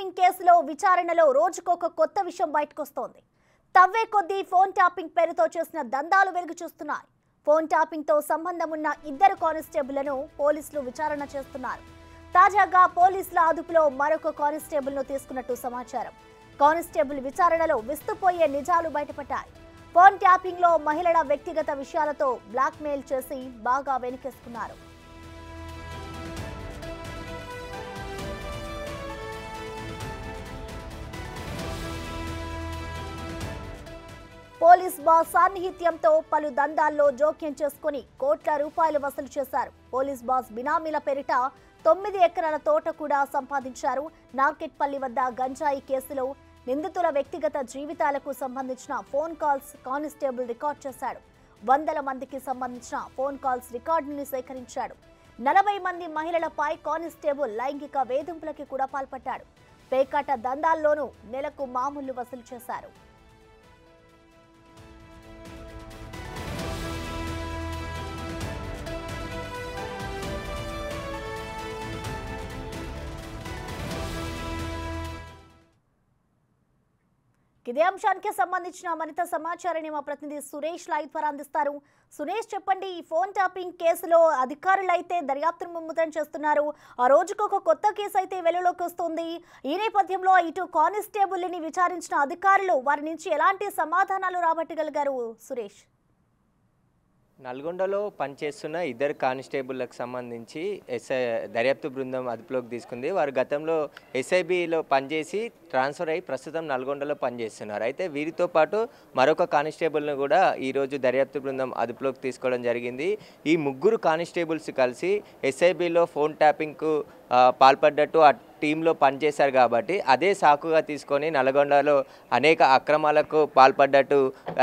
Tapping కేసులో విచారణలో రోజుకొక కొత్త విషయం బయటకొస్తోంది. తవ్వే కొద్దీ ఫోన్ ట్యాపింగ్ పేరుతో చేసిన దందాలు వెలుగు చూస్తున్నాయి. ఫోన్ ట్యాపింగ్ తో సంబంధం ఉన్న ఇద్దరు కానిస్టేబుళ్లను పోలీసులు విచారణ చేస్తున్నారు. తాజాగా పోలీసుల అదుపులో మరొక కానిస్టేబుల్ ను తీసుకున్నట్టు సమాచారం. కానిస్టేబుల్ విచారణలో విస్తుపోయే నిజాలు బయటపడ్డాయి. ఫోన్ ట్యాపింగ్ లో మహిళల వ్యక్తిగత విషయాలతో బ్లాక్ మెయిల్ చేసి బాగా వెనకేసుకున్నారు. పోలీస్ బాస్ సాన్నిహిత్యంతో పలు దందాల్లో జోక్యం చేసుకుని కోట్ల రూపాయలు వసూలు చేశారు. పోలీస్ బాస్ బినామీల పేరిట 9 ఎకరాల తోట కూడా సంపాదించారు. నార్కెట్పల్లి వద్ద గంజాయి కేసులో నిందితుల వ్యక్తిగత జీవితాలకు సంబంధించిన ఫోన్ కాల్స్ కానిస్టేబుల్ రికార్డ్ చేశాడు. వందల మందికి సంబంధించిన ఫోన్ కాల్స్ రికార్డుని సేకరించాడు. 40 మంది మహిళలపై కానిస్టేబుల్ లైంగిక వేధింపులకి కూడా పాల్పడ్డాడు. పేకాట దందాల్లోనూ నెలకు మామూలు వసూలు చేశారు. ఇదే అంశానికి సంబంధించిన మరింత సమాచారాన్ని మా ప్రతినిధి సురేష్ లైవ్ ద్వారా అందిస్తారు. సురేష్, చెప్పండి, ఈ ఫోన్ ట్యాపింగ్ కేసులో అధికారులు అయితే దర్యాప్తును ముమ్మరం చేస్తున్నారు. ఆ రోజుకు ఒక కొత్త కేసు అయితే వెలుగులోకి వస్తుంది. ఈ నేపథ్యంలో ఇటు కానిస్టేబుల్ని విచారించిన అధికారులు వారి నుంచి ఎలాంటి సమాధానాలు రాబట్టగలిగారు సురేష్? నల్గొండలో పనిచేస్తున్న ఇద్దరు కానిస్టేబుల్లకు సంబంధించి దర్యాప్తు బృందం అదుపులోకి తీసుకుంది. వారు గతంలో ఎస్ఐబిలో పనిచేసి ట్రాన్స్ఫర్ అయ్యి ప్రస్తుతం నల్గొండలో పనిచేస్తున్నారు. అయితే వీరితో పాటు మరొక కానిస్టేబుల్ను కూడా ఈరోజు దర్యాప్తు బృందం అదుపులోకి తీసుకోవడం జరిగింది. ఈ ముగ్గురు కానిస్టేబుల్స్ కలిసి ఎస్ఐబిలో ఫోన్ ట్యాపింగ్కు పాల్పడ్డట్టు ఆ టీంలో పనిచేశారు కాబట్టి అదే సాకుగా తీసుకొని నల్గొండలో అనేక అక్రమాలకు పాల్పడ్డట్టు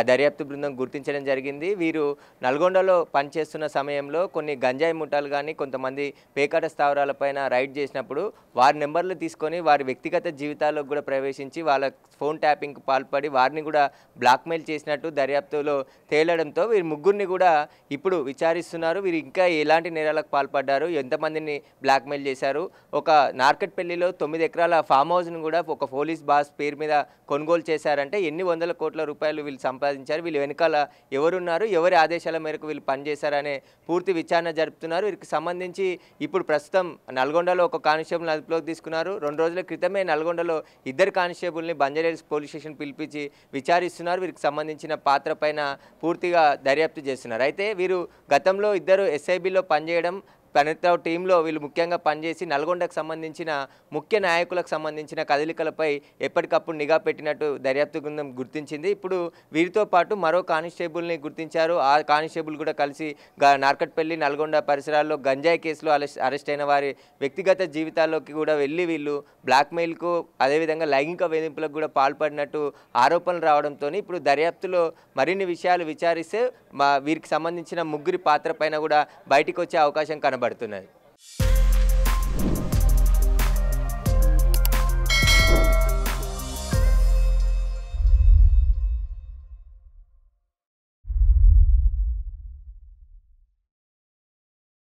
దర్యాప్తు బృందం గుర్తించడం జరిగింది. వీరు నల్గొండలో పనిచేస్తున్న సమయంలో కొన్ని గంజాయి ముఠాలు కానీ కొంతమంది పేకాట స్థావరాలపైన రైడ్ చేసినప్పుడు వారి నెంబర్లు తీసుకొని వారి వ్యక్తిగత జీవితాల్లోకి కూడా ప్రవేశించి వాళ్ళ ఫోన్ ట్యాపింగ్కి పాల్పడి వారిని కూడా బ్లాక్మెయిల్ చేసినట్టు దర్యాప్తులో తేలడంతో వీరి ముగ్గురిని కూడా ఇప్పుడు విచారిస్తున్నారు. వీరు ఇంకా ఎలాంటి నేరాలకు పాల్పడ్డారు, ఎంతమందిని బ్లాక్మెయిల్ చేశారు, ఒక నార్కెట్పల్లిలో 9 ఎకరాల ఫామ్ హౌస్ను కూడా ఒక పోలీస్ బాస్ పేరు మీద కొనుగోలు చేశారంటే ఎన్ని వందల కోట్ల రూపాయలు వీళ్ళు సంపాదించారు, వీళ్ళు వెనకాల ఎవరున్నారు, ఎవరి ఆదేశాల మేరకు వీళ్ళు పనిచేశారనే పూర్తి విచారణ జరుపుతున్నారు. వీరికి సంబంధించి ఇప్పుడు ప్రస్తుతం నల్గొండలో ఒక కానిస్టేబుల్ అదుపులోకి తీసుకున్నారు. 2 రోజుల క్రితమే నల్గొండలో ఇద్దరు కానిస్టేబుల్ని బంజారాహిల్స్ పోలీస్ స్టేషన్ పిలిపించి విచారిస్తున్నారు. వీరికి సంబంధించిన పాత్ర పైన పూర్తిగా దర్యాప్తు చేస్తున్నారు. అయితే వీరు గతంలో ఇద్దరు ఎస్ఐబిలో పనిచేయడం, పనితో టీంలో వీళ్ళు ముఖ్యంగా పనిచేసి నల్గొండకు సంబంధించిన ముఖ్య నాయకులకు సంబంధించిన కదలికలపై ఎప్పటికప్పుడు నిఘా పెట్టినట్టు దర్యాప్తు బృందం గుర్తించింది. ఇప్పుడు వీరితో పాటు మరో కానిస్టేబుల్ని గుర్తించారు. ఆ కానిస్టేబుల్ కూడా కలిసి నార్కట్పల్లి నల్గొండ పరిసరాల్లో గంజాయి కేసులో అరెస్ట్ అయిన వారి వ్యక్తిగత జీవితాల్లోకి కూడా వెళ్ళి వీళ్ళు బ్లాక్మెయిల్కు అదేవిధంగా లైంగిక వేధింపులకు కూడా పాల్పడినట్టు ఆరోపణలు రావడంతో ఇప్పుడు దర్యాప్తులో మరిన్ని విషయాలు విచారిస్తే వీరికి సంబంధించిన ముగ్గురి పాత్ర పైన కూడా బయటికి వచ్చే అవకాశం కనబడుతున్నది.